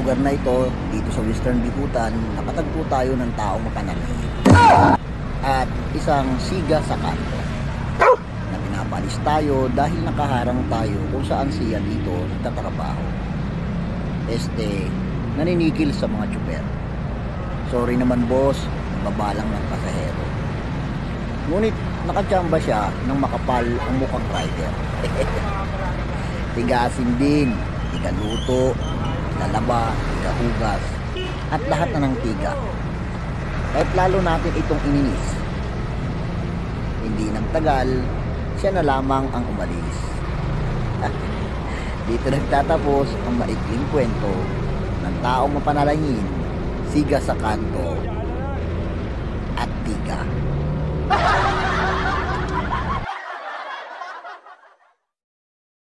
lugar na ito, dito sa Western Bicutan, nakatagpo tayo ng taong mapanalangin at isang siga sa kanto na pinapalis tayo dahil nakaharang tayo kung saan siya dito nagtatrabaho. Naninigil sa mga tsuper. Sorry naman boss, babalang ng pasahero. Ngunit nakachamba siya ng makapal ang mukhang rider. Tigasin din, tigaluto, tigalaba, tigahugas, at lahat na ng tiga. Kahit lalo natin itong ininis. Hindi nagtagal, siya na lamang ang umalis. Dito nagtatapos ang maikling kwento ng taong mapanalangin, siga sa kanto, at tiga.